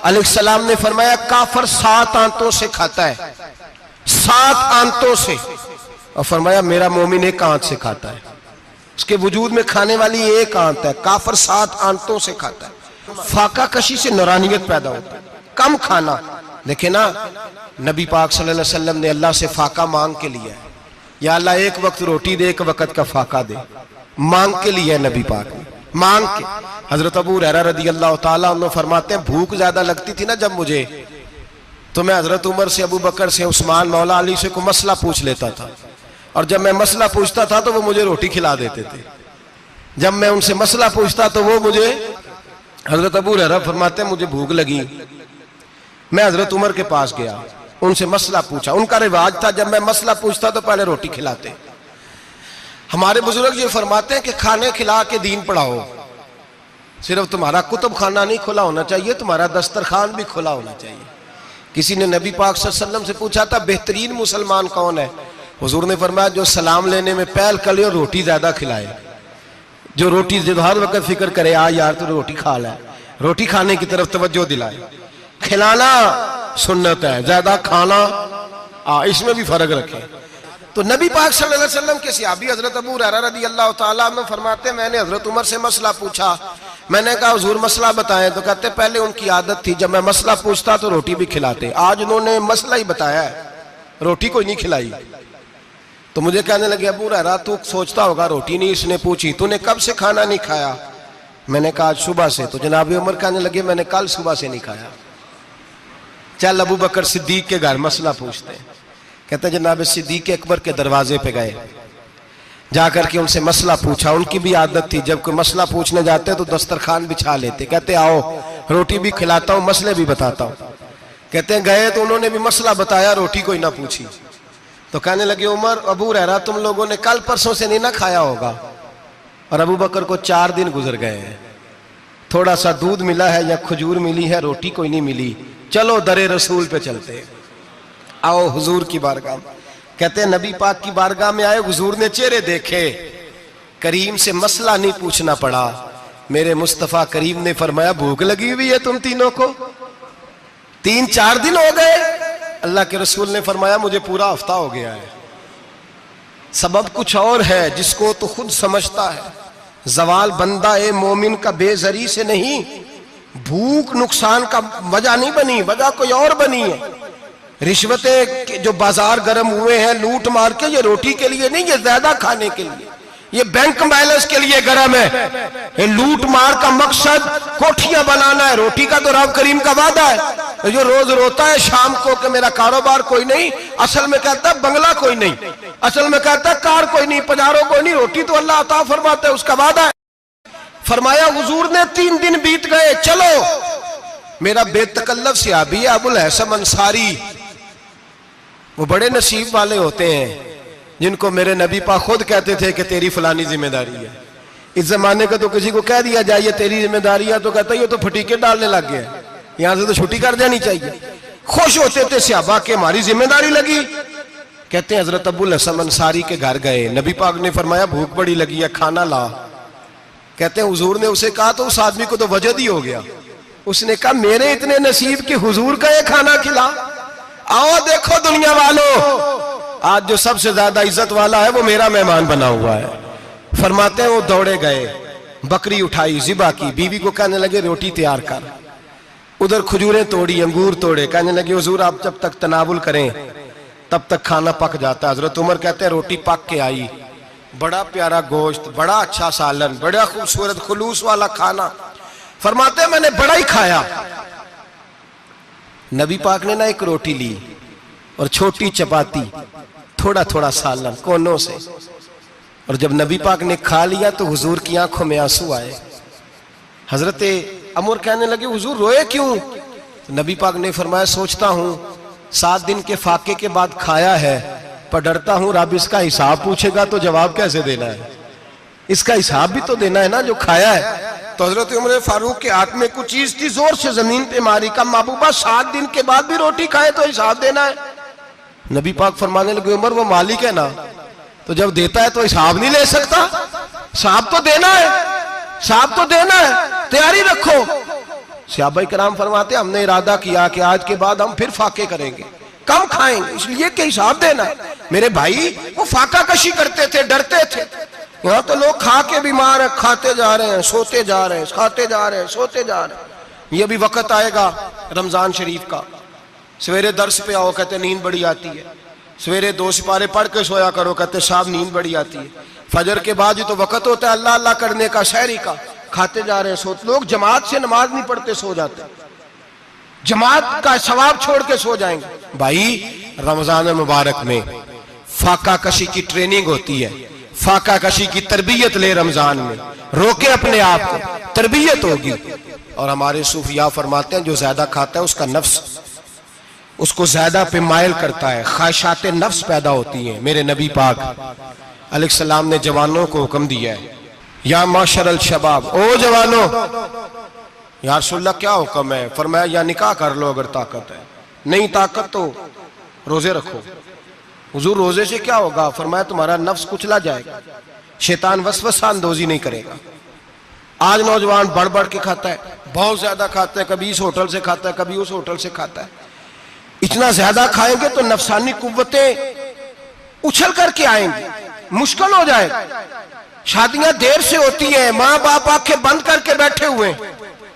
علیہ السلام نے فرمایا کافر 7 آنتوں سے کھاتا ہے، 7 آنتوں سے، اور فرمایا میرا مومن 1 آنت سے کھاتا ہے، اس کے وجود میں کھانے والی 1 آنت ہے، کافر 7 آنتوں سے کھاتا ہے۔ فاقہ کشی سے نورانیت پیدا ہوتا ہے، کم کھانا۔ دیکھیں نا نبی پاک صلی اللہ علیہ وسلم نے اللہ سے فاقہ مانگ کے لیا ہے، یا اللہ 1 وقت روٹی دے، 1 وقت کا فاقہ دے، مانگ کے لیا ہے نبی پاک نے، مانگ کے۔ حضرت ابو ہریرہ رضی اللہ تعالیٰ عنہ فرماتے ہیں بھوک زیادہ لگتی تھی نا جب مجھے، تو میں حضرت عمر سے، ابو بکر سے، عثمان مولا علی سے کوئی مسئلہ پوچھ لیتا تھا، اور جب میں مسئلہ پوچھتا تھا تو وہ مجھے روٹی کھلا دیتے تھے، جب میں ان سے مسئلہ پوچھتا تو وہ مجھے، حضرت ابو ہریرہ فرماتے ہیں مجھے بھوک لگی، میں حضرت عمر کے پاس گیا، ان سے مسئلہ پوچھا، ان کا رواج تھا جب میں مسئلہ پوچھتا تو پہلے روٹی کھلاتے۔ ہمارے بزرگ یہ فرماتے ہیں کہ کھانے کھلا کے دین پڑھاؤ، صرف تمہارا کتب خانہ نہیں کھلا ہونا چاہیے، تمہارا دسترخوان بھی کھلا ہونا چاہیے۔ کسی نے نبی پاک صلی اللہ علیہ وسلم سے پوچھا تھا بہترین مسلمان کون ہے؟ حضور نے فرمایا جو سلام لینے میں پہل کرے اور روٹی زیادہ کھلائے، جو روٹی ہر وقت فکر کرے آ یار تو روٹی کھا لے، روٹی کھانے کی طرف توجہ دلائے۔ کھلانا سنت ہے، زیادہ کھانا اس میں بھی فرق رکھے۔ تو نبی پاک صلی اللہ علیہ وسلم کے صحابی حضرت ابو ہریرہ رضی اللہ تعالیٰ عنہ فرماتے ہیں میں نے حضرت عمر سے مسئلہ پوچھا، میں نے کہا حضور مسئلہ بتائیں، تو کہتے پہلے ان کی عادت تھی جب میں مسئلہ پوچھتا تو روٹی بھی کھلاتے، آج انہوں نے مسئلہ ہی بتایا ہے، روٹی کوئی نہیں کھلائی۔ تو مجھے کہنے لگے ابو ہریرہ تو سوچتا ہوگا روٹی نہیں اس نے پوچھی، تو نے کب سے کھانا نہیں کھایا؟ میں نے کہا آج صبح سے۔ تو جناب عمر کہنے لگے میں نے کل صبح سے نہیں کھایا۔ چل ابو بکر صدیق کے گھر مسئلہ پوچھتے ہیں، کہتے ہیں جناب صدیق اکبر کے دروازے پہ گئے، جا کر کے ان سے مسئلہ پوچھا۔ ان کی بھی عادت تھی جب کوئی مسئلہ پوچھنے جاتے تو دسترخوان بچھا لیتے، کہتے آؤ روٹی بھی کھلاتا ہوں مسئلے بھی بتاتا ہوں۔ کہتے ہیں گئے تو انہوں نے بھی مسئلہ بتایا، روٹی کوئی نہ پوچھی۔ تو کہنے لگے عمر ابو ہریرہ تم لوگوں نے کل پرسوں سے نہیں نہ کھایا ہوگا، اور ابو بکر کو 4 دن گزر گئے ہیں، تھوڑا سا دودھ ملا ہے یا کھجور ملی ہے، روٹی کوئی نہیں ملی، چلو در رسول پہ چلتے، آؤ حضور کی بارگاہ میں۔ کہتے ہیں نبی پاک کی بارگاہ میں آئے، حضور نے چہرے دیکھے، کریم سے مسئلہ نہیں پوچھنا پڑا، میرے مصطفیٰ کریم نے فرمایا بھوک لگی ہوئی ہے تم تینوں کو؟ 3-4 دن ہو گئے؟ اللہ کے رسول نے فرمایا مجھے پورا ہفتہ ہو گیا ہے۔ سبب کچھ اور ہے جس کو تو خود سمجھتا ہے، زوال بندہ مومن کا بے زری سے نہیں، بھوک نقصان کا وجہ نہیں بنی، وجہ کوئی اور بنی ہے۔ رشوتیں جو بازار گرم ہوئے ہیں لوٹ مار کے، یہ روٹی کے لیے نہیں، یہ زیادہ کھانے کے لیے، یہ بینک بیلنس کے لیے گرم ہے۔ یہ لوٹ مار کا مقصد کوٹھیاں بنانا ہے، روٹی کا تو رب کریم کا وعدہ ہے۔ جو روز روتا ہے شام کو کہ میرا کاروبار کوئی نہیں، اصل میں کہتا ہے بنگلہ کوئی نہیں، اصل میں کہتا ہے کار کوئی نہیں، پجارو کوئی نہیں، روٹی تو اللہ عطا فرماتا ہے، اس کا وعدہ ہے۔ فرمایا حضور نے 3 دن بیت گئے، چلو۔ میرا بے تکلف صحابی ہے ابو الحسن انصاری، وہ بڑے نصیب والے ہوتے ہیں جن کو میرے نبی پاک خود کہتے تھے کہ تیری فلانی ذمہ داری ہے۔ اس زمانے کا تو کسی کو کہہ دیا جائے یہ تیری ذمہ داری ہے تو کہتا ہے یہ تو پھٹیکے ڈالنے لگ گیا ہے، یہاں سے تو چھٹی کر جانی چاہیے۔ خوش ہوتے تھے صحابہ کہ ہماری ذمہ داری لگی۔ کہتے ہیں حضرت ابو الحسن انصاری کے گھر گئے، نبی پاک نے فرمایا بھوک بڑی لگی ہے، کھانا لا۔ کہتے ہیں حضور نے اسے کہا تو اس آدمی کو تو وجد ہی ہو گیا، اس نے کہا میرے اتنے نصیب کہ حضور کا یہ کھانا کھلا۔ آؤ دیکھو دنیا والوں، آج جو سب سے زیادہ عزت والا ہے وہ میرا مہمان بنا ہوا ہے۔ فرماتے ہیں وہ دوڑے گئے، بکری اٹھائی، ذبح کی، بیوی کو کہنے لگے روٹی تیار کر، ادھر کھجوریں توڑی، انگور توڑے، کہنے لگے حضور آپ جب تک تناول کریں تب تک کھانا پک جاتا ہے۔ حضرت عمر کہتے ہیں روٹی پک کے آئی، بڑا پیارا گوشت، بڑا اچھا سالن، بڑا خوبصورت خلوص والا کھانا۔ فرماتے ہیں میں نے بڑا ہی کھایا۔ نبی پاک نے نہ ایک روٹی لی اور چھوٹی چپاتی، تھوڑا تھوڑا سالن کونوں سے، اور جب نبی پاک نے کھا لیا تو حضور کی آنکھوں میں آنسو آئے۔ حضرت عمر کہنے لگے حضور روئے کیوں؟ نبی پاک نے فرمایا سوچتا ہوں 7 دن کے فاقے کے بعد کھایا ہے، پر ڈرتا ہوں رب اس کا حساب پوچھے گا تو جواب کیسے دینا ہے، اس کا حساب بھی تو دینا ہے نا جو کھایا ہے۔ تو حضرت عمر فاروق کے ہاتھ میں کچھ چیز تھی، زور سے زمین پہ ماری، کہا محبوبہ 7 دن کے بعد بھی روٹی کھائے تو حساب دینا ہے۔ نبی پاک فرمانے لگے عمر وہ مالک ہے نا، تو جب دیتا ہے تو حساب نہیں لے سکتا، حساب تو دینا ہے، حساب تو دینا ہے، تیاری رکھو۔ صحابہ کرام فرماتے ہم نے ارادہ کیا کہ آج کے بعد ہم پھر فاقے کریں گے، کم کھائیں گے، اس لیے کہ حساب دینا ہے۔ میرے بھائی وہ فاقہ کشی کرتے تھے، ڈرتے تھے۔ یہاں تو لوگ کھا کے بیمار ہیں، کھاتے جا رہے ہیں، سوتے جا رہے ہیں، کھاتے جا رہے ہیں، سوتے جا رہے ہیں۔ یہ بھی وقت آئے گا رمضان شریف کا، سویرے درس پہ آؤ کہتے نیند بڑی آتی ہے، سویرے 2 سپارے پڑھ کے سویا کرو کہتے صاحب نیند بڑی آتی ہے، فجر کے بعد ہی تو وقت ہوتا ہے اللہ اللہ کرنے کا، سحری کا، کھاتے جا رہے ہیں، سوتے۔ لوگ جماعت سے نماز نہیں پڑھتے سو جاتے، جماعت کا ثواب چھوڑ کے سو جائیں گے۔ بھائی رمضان مبارک میں فاقہ کشی کی ٹریننگ ہوتی ہے، فاقہ کشی کی تربیت لے، رمضان میں روکے اپنے آپ کو، تربیت ہوگی۔ اور ہمارے صوفیاء فرماتے ہیں جو زیادہ کھاتا ہے اس کا نفس اس کو زیادہ پہ مائل کرتا ہے، خواہشات نفس پیدا ہوتی ہیں۔ میرے نبی پاک علیہ السلام نے جوانوں کو حکم دیا ہے یا معاشر الشباب، او جوانوں، یا رسول اللہ کیا حکم ہے؟ فرمایا یا نکاح کر لو اگر طاقت ہے، نہیں طاقت تو روزے رکھو۔ حضور روزے سے کیا ہوگا؟ فرمایا تمہارا نفس کچلا جائے گا، شیطان وسوسہ اندوزی نہیں کرے گا۔ آج نوجوان بڑھ بڑھ کے کھاتا ہے، بہت زیادہ کھاتا ہے، کبھی اس ہوٹل سے کھاتا ہے، کبھی اس ہوٹل سے کھاتا ہے۔ اتنا زیادہ کھائیں گے تو نفسانی قوتیں اچھل کر کے آئیں گی، مشکل ہو جائے گا۔ شادیاں دیر سے ہوتی ہیں، ماں باپ آنکھیں بند کر کے بیٹھے ہوئے ہیں۔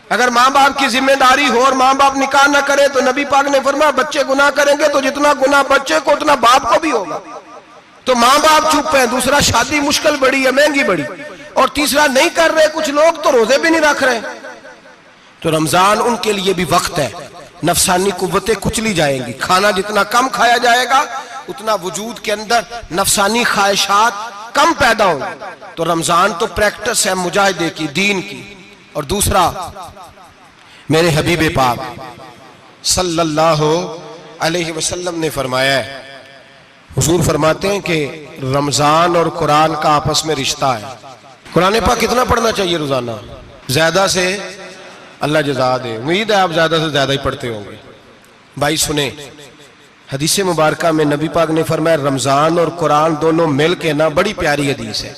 اگر ماں باپ کی ذمہ داری ہو اور ماں باپ نکاح نہ کرے تو نبی پاک نے فرمایا بچے گناہ کریں گے تو جتنا گناہ بچے کو اتنا باپ کو بھی ہوگا۔ تو ماں باپ چپ ہیں، دوسرا شادی مشکل بڑی ہے، مہنگی بڑی، اور تیسرا نہیں کر رہے کچھ لوگ تو روزے بھی نہیں رکھ رہے۔ تو رمضان ان کے لیے بھی وقت ہے، نفسانی قوتیں کچلی جائیں گی، کھانا جتنا کم کھایا جائے گا اتنا وجود کے اندر نفسانی خواہشات کم پیدا ہوں گی۔ تو رمضان تو پریکٹس ہے مجاہدے کی، دین کی۔ اور دوسرا میرے حبیب پاک صلی اللہ علیہ وسلم نے فرمایا ہے، حضور فرماتے ہیں کہ رمضان اور قرآن کا آپس میں رشتہ ہے۔ قرآن پاک کتنا پڑھنا چاہیے روزانہ؟ زیادہ سے اللہ جزا دے. امید ہے آپ زیادہ سے زیادہ ہی پڑھتے ہوں گے. بھائی سنیں، حدیث مبارکہ میں نبی پاک نے فرمایا رمضان اور قرآن دونوں مل کے نا، بڑی پیاری حدیث ہے،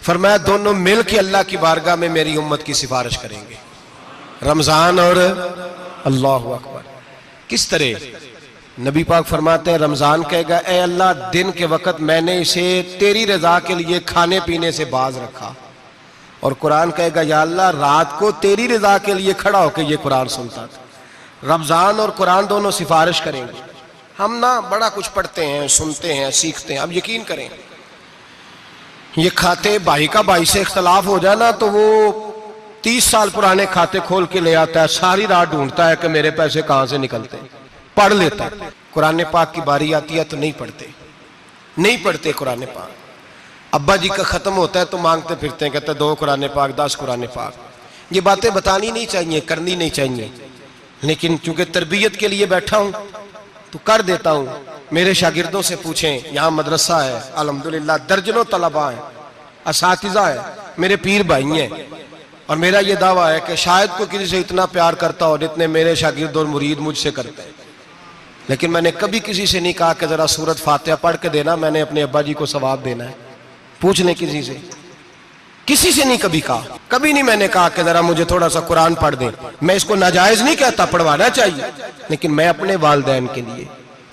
فرمایا دونوں مل کے اللہ کی بارگاہ میں میری امت کی سفارش کریں گے. رمضان اور اللہ اکبر. کس طرح؟ نبی پاک فرماتے ہیں رمضان کہے گا اے اللہ دن کے وقت میں نے اسے تیری رضا کے لیے کھانے پینے سے باز رکھا، اور قرآن کہے گا یا اللہ رات کو تیری رضا کے لیے کھڑا ہو کے یہ قرآن سنتا تھا. رمضان اور قرآن دونوں سفارش کریں گے. ہم نا بڑا کچھ پڑھتے ہیں، سنتے ہیں، سیکھتے ہیں. اب یقین کریں یہ کھاتے بھائی کا بھائی سے اختلاف ہو جائے نا تو وہ 30 سال پرانے کھاتے کھول کے لے آتا ہے، ساری رات ڈھونڈتا ہے کہ میرے پیسے کہاں سے نکلتے ہیں، پڑھ لیتا ہے. قرآن پاک کی باری آتی ہے تو نہیں پڑھتے قرآن پاک. ابا جی کا ختم ہوتا ہے تو مانگتے پھرتے ہیں، کہتے ہیں 2 قرآن پاک 10 قرآن پاک. یہ باتیں بتانی نہیں چاہیے، کرنی نہیں چاہیے، لیکن چونکہ تربیت کے لیے بیٹھا ہوں تو کر دیتا ہوں. میرے شاگردوں سے پوچھیں، یہاں مدرسہ ہے الحمدللہ، درجنوں طلباء ہیں، اساتذہ ہیں، میرے پیر بھائی ہیں، اور میرا یہ دعویٰ ہے کہ شاید کوئی کسی سے اتنا پیار کرتا ہو جتنے میرے شاگرد اور مرید مجھ سے کرتے ہیں. لیکن میں نے کبھی کسی سے نہیں کہا کہ ذرا سورت فاتحہ پڑھ کے دینا، میں نے اپنے ابا جی کو ثواب دینا ہے. پوچھ لیں کسی سے نہیں کبھی کہا. کبھی نہیں میں نے کہا کہ ذرا مجھے تھوڑا سا قرآن پڑھ دیں. میں اس کو ناجائز نہیں کہتا، پڑھوانا چاہیے، لیکن میں اپنے والدین کے لیے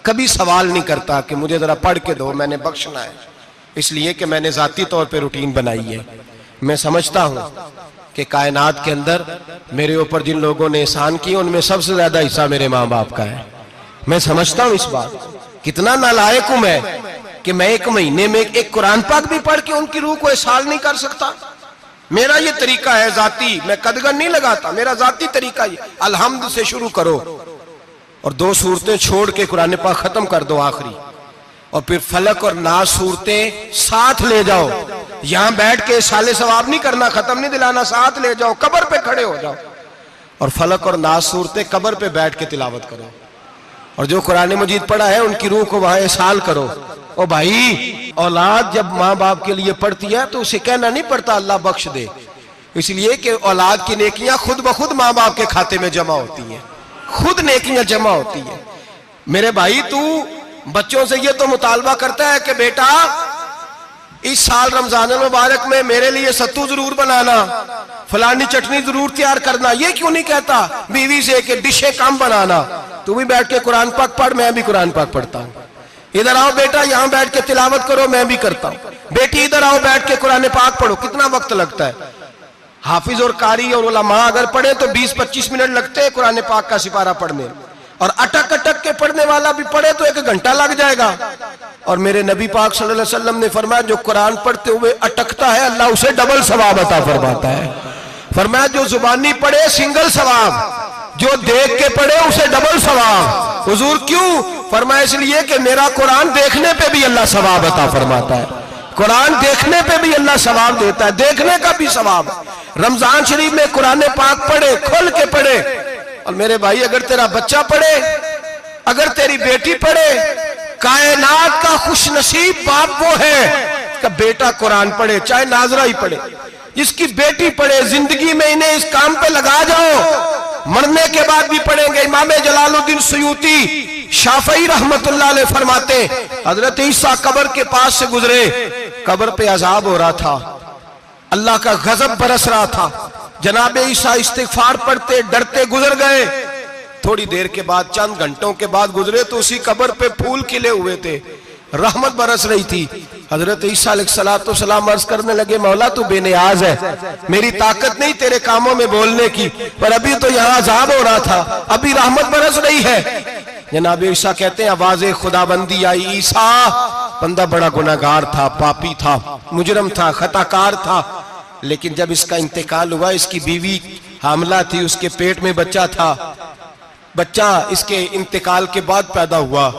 کبھی سوال نہیں کرتا کہ مجھے ذرا پڑھ کے دو، میں نے بخشنا ہے. اس لیے کہ میں نے ذاتی طور پہ روٹین بنائی ہے. میں سمجھتا ہوں کہ کائنات کے اندر میرے اوپر جن لوگوں نے احسان کیے ان میں سب سے زیادہ حصہ میرے ماں باپ کا ہے. میں سمجھتا ہوں اس بات. کتنا نالائق ہوں میں کہ میں 1 مہینے میں ایک قرآن پاک بھی پڑھ کے ان کی روح کو احسال نہیں کر سکتا. میرا یہ طریقہ ہے ذاتی، میں قدغن نہیں لگاتا، میرا ذاتی طریقہ یہ. الحمد سے شروع کرو اور 2 سورتیں چھوڑ کے قرآن پاک ختم کر دو آخری، اور پھر فلق اور ناس صورتیں ساتھ لے جاؤ. یہاں بیٹھ کے سالے ثواب نہیں کرنا، ختم نہیں دلانا، ساتھ لے جاؤ، قبر پہ کھڑے ہو جاؤ اور فلق اور ناس صورتیں قبر پہ بیٹھ کے تلاوت کرو. اور جو قرآن مجید پڑھا ہے ان کی روح کو وہاں احسال کرو. او بھائی، اولاد جب ماں باپ کے لیے پڑھتی ہے تو اسے کہنا نہیں پڑتا اللہ بخش دے، اس لیے کہ اولاد کی نیکیاں خود بخود ماں باپ کے کھاتے میں جمع ہوتی ہیں، خود نیکیاں جمع ہوتی ہیں. میرے بھائی تو بچوں سے یہ تو مطالبہ کرتا ہے کہ بیٹا اس سال رمضان المبارک میں میرے لیے ستو ضرور بنانا، فلانی چٹنی ضرور تیار کرنا. یہ کیوں نہیں کہتا بیوی سے کہ ڈشیں کم بنانا، تو بھی بیٹھ کے قرآن پاک پڑھ، میں بھی قرآن پاک پڑھتا ہوں. ادھر آؤ بیٹا یہاں بیٹھ کے تلاوت کرو، میں بھی کرتا ہوں. بیٹی ادھر آؤ بیٹھ کے قرآن پاک پڑھو. کتنا وقت لگتا ہے؟ حافظ اور قاری اور علماء اگر پڑھیں تو 20-25 منٹ لگتے ہیں قرآن پاک کا سپارہ پڑھنے، اور اٹک اٹک کے پڑھنے والا بھی پڑھے تو 1 گھنٹہ لگ جائے گا. اور میرے نبی پاک صلی اللہ علیہ وسلم نے فرمایا جو قرآن پڑھتے ہوئے اٹکتا ہے اللہ اسے ڈبل ثواب عطا فرماتا ہے. فرمایا جو زبانی پڑھے سنگل ثواب، جو دیکھ کے پڑھے اسے ڈبل ثواب. حضور کیوں؟ فرمایا اس لیے کہ میرا قرآن دیکھنے پہ بھی اللہ ثواب عطا فرماتا ہے. قرآن دیکھنے پہ بھی اللہ ثواب دیتا ہے، دیکھنے کا بھی ثواب. رمضان شریف میں قرآن پاک پڑھے، کھول کے پڑھے. اور میرے بھائی اگر تیرا بچہ پڑھے، اگر تیری بیٹی پڑھے، کائنات کا خوش نصیب باپ وہ ہے کہ بیٹا قرآن پڑھے، چاہے ناظرہ ہی پڑھے. جس کی بیٹی پڑھے، زندگی میں انہیں اس کام پہ لگا جاؤ، مرنے کے بعد بھی پڑھیں گے. امام جلال الدین سیوطی شافعی رحمت اللہ علیہ فرماتے حضرت عیسیٰ قبر کے پاس سے گزرے، قبر پہ عذاب ہو رہا تھا، اللہ کا غضب برس رہا تھا. جناب عیسیٰ استغفار پڑھتے ڈرتے گزر گئے. تھوڑی دیر کے بعد، چند گھنٹوں کے بعد گزرے تو اسی قبر پہ پھول کھلے ہوئے تھے، رحمت برس رہی تھی. حضرت عیسیٰ علیہ السلام عرض کرنے لگے مولا تو بے نیاز ہے، میری طاقت نہیں تیرے کاموں میں بولنے کی، پر ابھی تو یہاں عذاب ہو رہا تھا، ابھی رحمت برس رہی ہے. جناب عیسیٰ کہتے ہیں آواز خدا بندی آئی، عیسیٰ بندہ بڑا گناہگار تھا، پاپی تھا، مجرم تھا، خطا کار تھا، لیکن جب اس کا انتقال ہوا، اس کی بیوی حاملہ تھی، اس کے پیٹ میں بچہ تھا، بچہ اس کے انتقال کے بعد پیدا ہوا.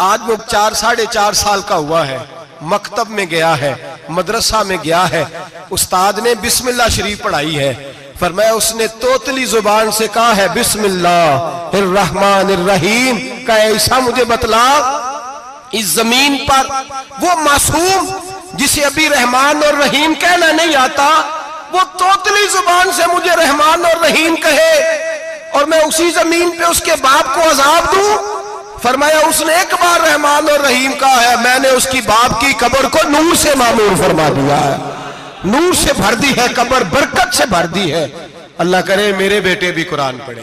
آج وہ 4-4.5 سال کا ہوا ہے، مکتب میں گیا ہے، مدرسہ میں گیا ہے، استاد نے بسم اللہ شریف پڑھائی ہے. فرمایا اس نے توتلی زبان سے کہا ہے بسم اللہ الرحمن الرحیم. کہا عیسیٰ مجھے بتلا اس زمین پر وہ معصوم جسے ابھی رحمان اور رحیم کہنا نہیں آتا، وہ توتلی زبان سے مجھے رحمان اور رحیم کہے اور میں اسی زمین پہ اس کے باپ کو عذاب دوں؟ فرمایا اس نے ایک بار رحمان اور رحیم کہا ہے، میں نے اس کی باپ کی قبر کو نور سے معمور فرما دیا ہے، نور سے بھر دی ہے قبر، برکت سے بھر دی ہے۔ اللہ کرے میرے بیٹے بھی قرآن پڑھے،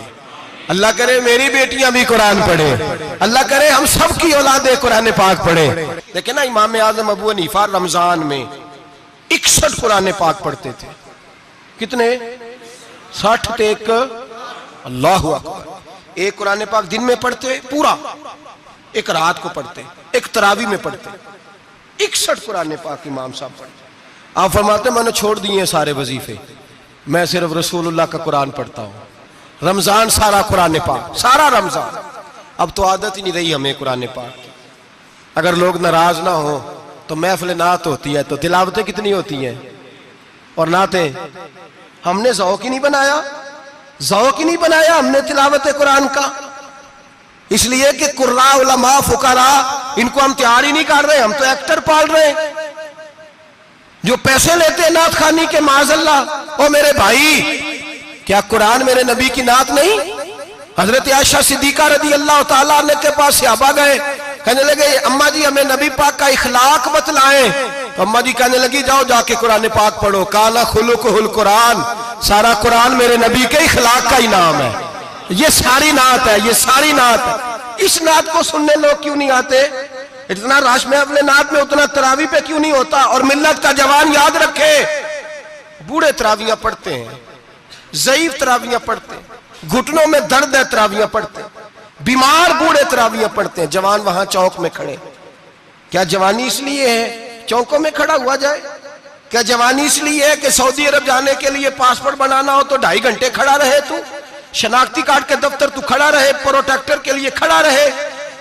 اللہ کرے میری بیٹیاں بھی قرآن پڑھے، اللہ کرے ہم سب کی اولادیں قرآن پاک پڑھے۔ لیکن نا امام اعظم ابو حنیفہ رمضان میں 61 قرآن پاک پڑھتے تھے۔ کتنے؟ 60 ٹیک اللہ اکبر۔ ایک قرآن پاک دن میں پڑھتے پورا، ایک رات کو پڑھتے، ایک تراویح میں پڑھتے۔ 61 قرآن پاک امام صاحب پڑھتے۔ آپ فرماتے میں نے چھوڑ دیے سارے وظیفے، میں صرف رسول اللہ کا قرآن پڑھتا ہوں۔ رمضان سارا قرآن پاک، سارا رمضان۔ اب تو عادت ہی نہیں رہی ہمیں قرآن پاک کی۔ اگر لوگ ناراض نہ ہوں تو محفل نعت ہوتی ہے تو تلاوتیں کتنی ہوتی ہیں، اور نعتیں ہم نے ذوق ہی نہیں بنایا، ذوق ہی نہیں بنایا ہم نے تلاوت قرآن کا، اس لیے کہ قراء علماء فقراء ان کو ہم تیار ہی نہیں کر رہے، ہم تو ایکٹر پال رہے ہیں جو پیسے لیتے ہیں نعت خوانی کے، معاذ اللہ۔ او میرے بھائی، کیا قرآن میرے نبی کی نعت نہیں؟ حضرت عائشہ صدیقہ رضی اللہ تعالیٰ عنہ کے پاس صحابہ گئے، کہنے لگے اماں جی ہمیں نبی پاک کا اخلاق بتلائیں، تو اماں جی کہنے لگی جاؤ جا کے قرآن پاک پڑھو، کالا خلقہ القرآن، سارا قرآن میرے نبی کے اخلاق کا انعام ہے، یہ ساری نعت ہے، یہ ساری نعت ہے۔ اس نعت کو سننے لوگ کیوں نہیں آتے؟ اتنا راش میں اپنے نعت میں اتنا تراویح پہ کیوں نہیں ہوتا؟ اور ملت کا جوان یاد رکھے، بوڑھے تراویحاں پڑھتے ہیں، ضعیف تراویحاں پڑھتے ہیں، گھٹنوں میں درد ہے تراویحاں پڑھتے ہیں، بیمار بوڑھے تراویحاں پڑھتے ہیں، جوان وہاں چوک میں کھڑے۔ کیا جوانی اس لیے ہے چوکوں میں کھڑا ہوا جائے؟ کیا جوانی اس لیے ہے کہ سعودی عرب جانے کے لیے پاسپورٹ بنانا ہو تو 2.5 گھنٹے کھڑا رہے تو؟ شناختی کارڈ کے دفتر تو کھڑا رہے، پروٹیکٹر کے لیے کھڑا رہے،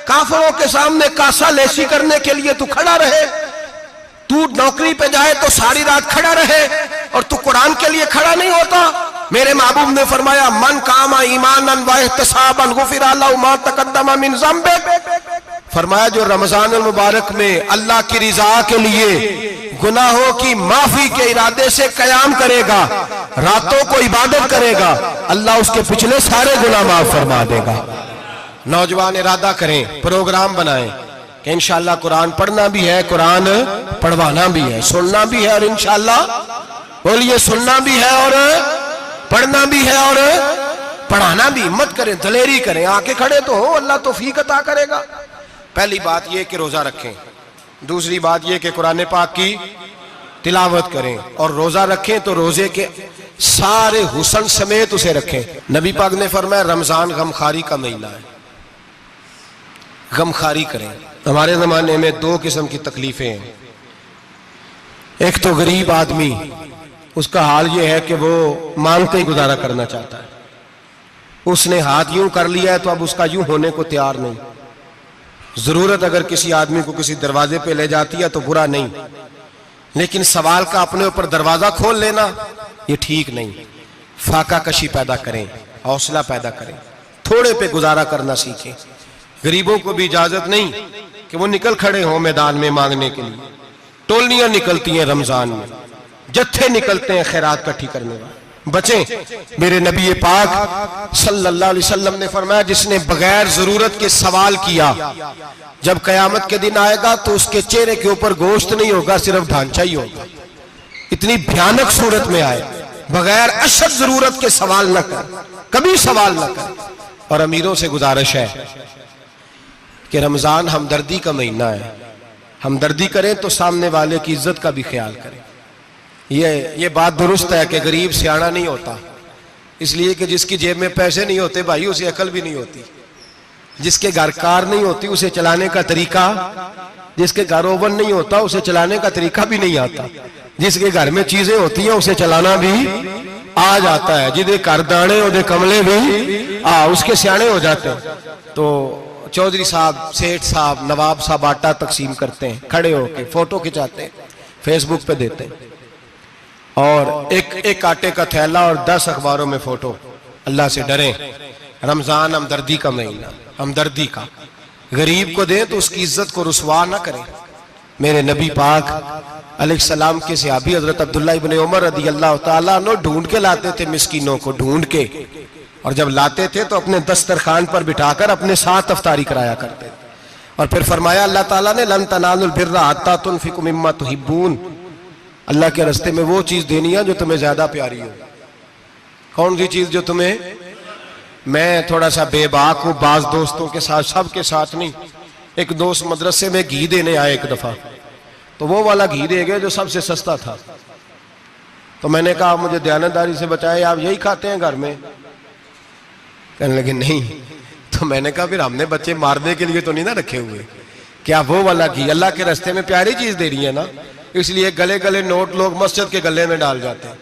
کافروں کے سامنے کاسا لیسی کرنے کے لیے تو کھڑا رہے، تو نوکری پہ جائے تو ساری رات کھڑا رہے، اور تو قرآن کے لیے کھڑا نہیں ہوتا؟ میرے محبوب نے فرمایا من قام ایمانا واحتسابا غفر له ما تقدم من ذنبه، فرمایا جو رمضان المبارک میں اللہ کی رضا کے لیے گناہوں کی معافی کے ارادے سے قیام کرے گا، راتوں کو عبادت کرے گا، اللہ اس کے پچھلے سارے گناہ معاف فرما دے گا۔ نوجوان ارادہ کریں، پروگرام بنائیں کہ انشاءاللہ قرآن پڑھنا بھی ہے، قرآن پڑھوانا بھی ہے، سننا بھی ہے، اور انشاءاللہ بولیے سننا بھی ہے اور پڑھنا بھی ہے اور پڑھانا بھی۔ ہمت کریں، دلیری کریں، آکے کھڑے تو ہو، اللہ توفیق عطا کرے گا۔ پہلی بات یہ کہ روزہ رکھیں، دوسری بات یہ کہ قرآن پاک کی تلاوت کریں، اور روزہ رکھیں تو روزے کے سارے حسن سمیت اسے رکھیں۔ نبی پاک نے فرمایا رمضان غمخواری کا مہینہ ہے، غمخواری کریں۔ ہمارے زمانے میں 2 قسم کی تکلیفیں ہیں، ایک تو غریب آدمی، اس کا حال یہ ہے کہ وہ مانگتے ہی گزارا کرنا چاہتا ہے، اس نے ہاتھ یوں کر لیا ہے تو اب اس کا یوں ہونے کو تیار نہیں۔ ضرورت اگر کسی آدمی کو کسی دروازے پہ لے جاتی ہے تو برا نہیں، لیکن سوال کا اپنے اوپر دروازہ کھول لینا یہ ٹھیک نہیں۔ فاقہ کشی پیدا کریں، حوصلہ پیدا کریں، تھوڑے پہ گزارا کرنا سیکھیں۔ غریبوں کو بھی اجازت نہیں کہ وہ نکل کھڑے ہوں میدان میں مانگنے کے لیے، ٹولیاں نکلتی ہیں رمضان میں، جتھے نکلتے ہیں خیرات کٹھی کرنے والے، بچیں۔ میرے نبی پاک صلی اللہ علیہ وسلم نے فرمایا جس نے بغیر ضرورت کے سوال کیا، جب قیامت کے دن آئے گا تو اس کے چہرے کے اوپر گوشت نہیں ہوگا، صرف ڈھانچہ ہی ہوگا۔ اتنی بھیانک صورت میں آئے، بغیر اشد ضرورت کے سوال نہ کر، کبھی سوال نہ کر۔ اور امیروں سے گزارش ہے کہ رمضان ہمدردی کا مہینہ ہے، ہمدردی کریں تو سامنے والے کی عزت کا بھی خیال کریں۔ یہ بات درست ہے کہ غریب سیاڑا نہیں ہوتا، اس لیے کہ جس کی جیب میں پیسے نہیں ہوتے بھائی اسے عقل بھی نہیں ہوتی، جس کے گھر کار نہیں ہوتی اسے چلانے کا طریقہ، جس کے گھر اوون نہیں ہوتا اسے چلانے کا طریقہ بھی نہیں آتا، جس کے گھر میں چیزیں ہوتی ہیں اسے چلانا بھی آ جاتا ہے، جدے کر دانے اودے کملے بھی اس کے سیانے ہو جاتے ہیں۔ تو چودھری صاحب، سیٹھ صاحب، نواب صاحب آٹا تقسیم کرتے ہیں، کھڑے ہو کے فوٹو کھچاتے ہیں، فیس بک پہ دیتے ہیں، اور ایک آٹے کا تھیلا اور 10 اخباروں میں فوٹو۔ اللہ سے ڈریں، رمضان ہمدردی کا مہینہ، ہمدردی کا۔ غریب کو دیں تو اس کی عزت کو رسوا نہ کریں، میرے نبی پاک علیہ السلام کے صحابی حضرت عبداللہ ابن عمر رضی اللہ تعالیٰ عنہ ڈھونڈ کے لاتے تھے مسکینوں کو، ڈھونڈ کے، اور جب لاتے تھے تو اپنے دسترخوان پر بٹھا کر اپنے ساتھ افطاری کرایا کرتے تھے. اور پھر فرمایا اللہ تعالیٰ نے لن تنالوا البر حتی تنفقوا مما تحبون، اللہ کے راستے میں وہ چیز دینی ہے جو تمہیں زیادہ پیاری ہو. کون سی چیز جو تمہیں؟ میں تھوڑا سا بے باک ہوں، بعض دوستوں کے ساتھ، سب کے ساتھ نہیں. ایک دوست مدرسے میں گھی دینے آئے ایک دفعہ، تو وہ والا گھی دے گئے جو سب سے سستا تھا. تو میں نے کہا مجھے دیانتداری سے بچائے، آپ یہی کھاتے ہیں گھر میں؟ کہنے لگے نہیں. تو میں نے کہا پھر ہم نے بچے مارنے کے لیے تو نہیں نہ رکھے ہوئے، کیا وہ والا گھی اللہ کے راستے میں پیاری چیز دے رہی ہے نا، اس لیے گلے گلے نوٹ لوگ مسجد کے گلے میں ڈال جاتے ہیں،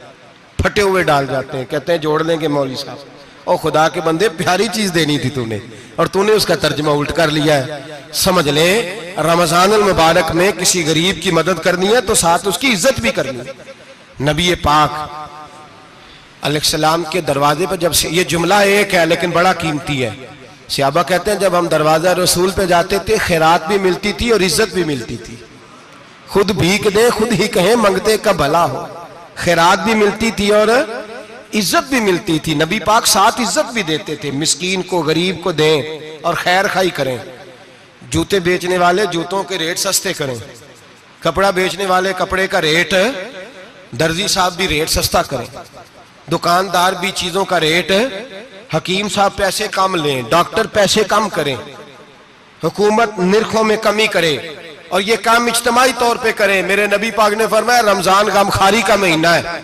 پھٹے ہوئے ڈال جاتے ہیں، کہتے ہیں جوڑ لیں گے مولوی صاحب. اور خدا کے بندے پیاری چیز دینی تھی تو نے، اور تو نے اس کا ترجمہ الٹ کر لیا ہے. سمجھ لیں رمضان المبارک میں کسی غریب کی مدد کرنی ہے تو ساتھ اس کی عزت بھی کرنی ہے. نبی پاک علیہ السلام کے دروازے پر جب سے، یہ جملہ ایک ہے لیکن بڑا قیمتی ہے. صحابہ کہتے ہیں جب ہم دروازہ رسول پہ جاتے تھے خیرات بھی ملتی تھی اور عزت بھی ملتی تھی. خود بھیک دے خود ہی کہیں منگتے کا بھلا ہو، خیرات بھی ملتی تھی اور عزت بھی ملتی تھی. نبی پاک ساتھ عزت بھی دیتے تھے، مسکین کو غریب کو دیں اور خیر خائی کریں. جوتے بیچنے والے جوتوں کے ریٹ سستے کریں، کپڑا بیچنے والے کپڑے کا ریٹ، درزی صاحب بھی ریٹ سستا کریں، دکاندار بھی چیزوں کا ریٹ، حکیم صاحب پیسے کم لیں، ڈاکٹر پیسے کم کریں، حکومت نرخوں میں کمی کرے، اور یہ کام اجتماعی طور پہ کریں. میرے نبی پاک نے فرمایا رمضان غمخواری کا مہینہ ہے،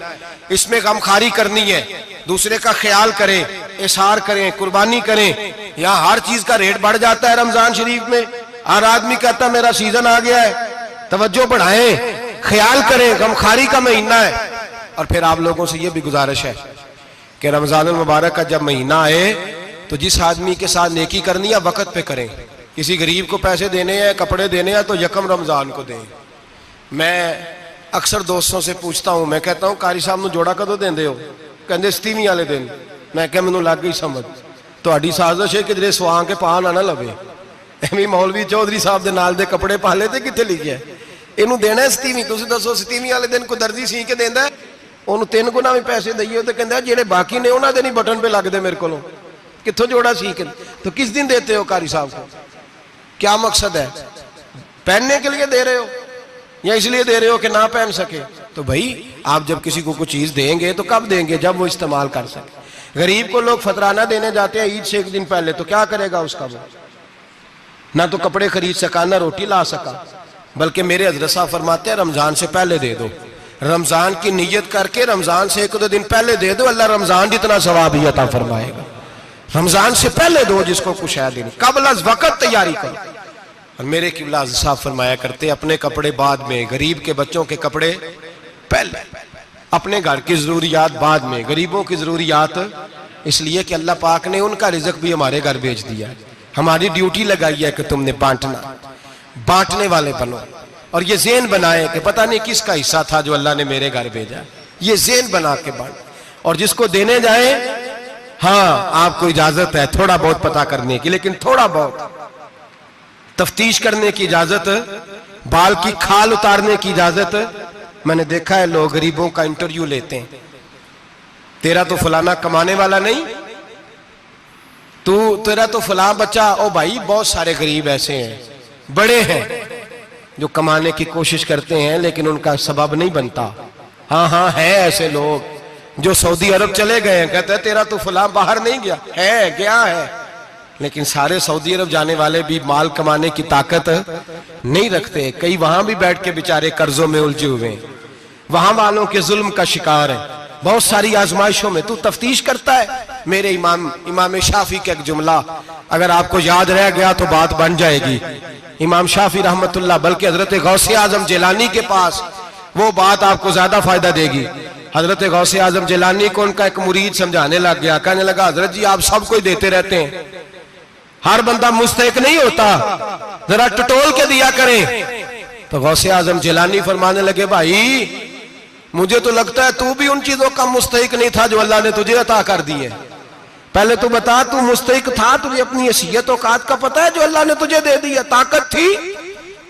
اس میں غمخواری کرنی ہے، دوسرے کا خیال کریں، احسار کریں، قربانی کریں. یہاں ہر چیز کا ریٹ بڑھ جاتا ہے رمضان شریف میں. ہر آدمی کہتا ہے میرا سیزن آ گیا ہے، توجہ بڑھائیں، خیال کریں، غمخواری کا مہینہ ہے. اور پھر آپ لوگوں سے یہ بھی گزارش ہے کہ رمضان المبارک کا جب مہینہ آئے تو جس آدمی کے ساتھ نیکی کرنی ہے وقت پہ کریں. کسی غریب کو پیسے دینے ہیں، کپڑے دینے ہیں تو یکم رمضان کو دیں. میں اکثر دوستوں سے پوچھتا ہوں، میں کہتا ہوں قاری صاحب نو جوڑا کدو دیندے ہو؟ کہندے 27 والے دن. میں کہ مینوں لگ گئی سمجھ، تہاڈی سازش ہے کہ جڑے سواں کے پاں نہ لوے. ایویں مولوی چودھری صاحب دے نال دے کپڑے پا لے تے کتے لکھیا ہے اینوں دینا ہے 27. تسی دسو 27 والے دن کو درزی سی کے دیندا ہے، اونوں 3 گنا بھی پیسے دئیے تے کہندا جڑے باقی نے انہاں دے نہیں بٹن پہ لگ دے میرے کولوں، کتھوں جوڑا سی کے. تو کس دن دیتے ہو قاری صاحب کو؟ کیا مقصد ہے؟ پہننے کے لیے دے رہے ہو یا اس لیے دے رہے ہو کہ نہ پہن سکے؟ تو بھائی آپ جب کسی کو کوئی چیز دیں گے تو کب دیں گے؟ جب وہ استعمال کر سکے. غریب کو لوگ فطرانہ دینے جاتے ہیں عید سے ایک دن پہلے، تو کیا کرے گا اس کا؟ وہ نہ تو کپڑے خرید سکا نہ روٹی لا سکا. بلکہ میرے حضرت صاحب فرماتے ہیں رمضان سے پہلے دے دو، رمضان کی نیت کر کے رمضان سے 1-2 دن پہلے دے دو، اللہ رمضان جتنا ثواب ہی عطا فرمائے گا. رمضان سے پہلے دو جس کو کچھ ہے دن، قبل از وقت تیاری کرو. اور میرے قبلہ حضرت صاحب فرمایا کرتے اپنے کپڑے بعد میں، غریب کے بچوں کے کپڑے پہلے، اپنے گھر کی ضروریات بعد میں، غریبوں کی ضروریات. اس لیے کہ اللہ پاک نے ان کا رزق بھی ہمارے گھر بھیج دیا ہے. ہماری ڈیوٹی لگائی ہے کہ تم نے بانٹنا، بانٹنے والے بنو. اور یہ ذہن بنائے کہ پتہ نہیں کس کا حصہ تھا جو اللہ نے میرے گھر بھیجا. یہ ذہن بنا کے بانٹ. اور جس کو دینے جائیں، ہاں آپ کو اجازت ہے تھوڑا بہت پتہ کرنے کی، لیکن تھوڑا بہت تفتیش کرنے کی اجازت، بال کی کھال اتارنے کی اجازت. میں نے دیکھا ہے لوگ غریبوں کا انٹرویو لیتے ہیں، تیرا تو فلانا کمانے والا نہیں، تیرا تو فلاں بچہ. او بھائی بہت سارے غریب ایسے ہیں، بڑے ہیں جو کمانے کی کوشش کرتے ہیں لیکن ان کا سبب نہیں بنتا. ہاں ہے ایسے لوگ جو سعودی عرب چلے گئے ہیں، کہتے ہیں تیرا تو فلاں باہر نہیں گیا ہے، لیکن سارے سعودی عرب جانے والے بھی مال کمانے کی طاقت نہیں رکھتے. کئی وہاں بھی بیٹھ کے بیچارے قرضوں میں الجھے ہوئے ہیں، وہاں والوں کے ظلم کا شکار ہیں، بہت ساری آزمائشوں میں. تو تفتیش کرتا ہے. میرے امام شافعی کا ایک جملہ اگر آپ کو یاد رہ گیا تو بات بن جائے گی. امام شافعی رحمت اللہ، بلکہ حضرت غوث اعظم جیلانی کے پاس وہ بات آپ کو زیادہ فائدہ دے گی. حضرت غوث اعظم جیلانی کو ان کا ایک مرید سمجھانے لگ گیا، کہنے لگا حضرت جی آپ سب کو دیتے رہتے ہیں، ہر بندہ مستحق نہیں ہوتا، ذرا ٹٹول کے دیا کریں. تو غوث اعظم جیلانی فرمانے لگے بھائی مجھے تو لگتا ہے تو بھی ان چیزوں کا مستحق نہیں تھا جو اللہ نے تجھے عطا کر دی ہے. پہلے تو بتا تو مستحق تھا، تجھے اپنی حیثیت اوقات کا پتہ ہے جو اللہ نے تجھے دے دی ہے؟ طاقت تھی،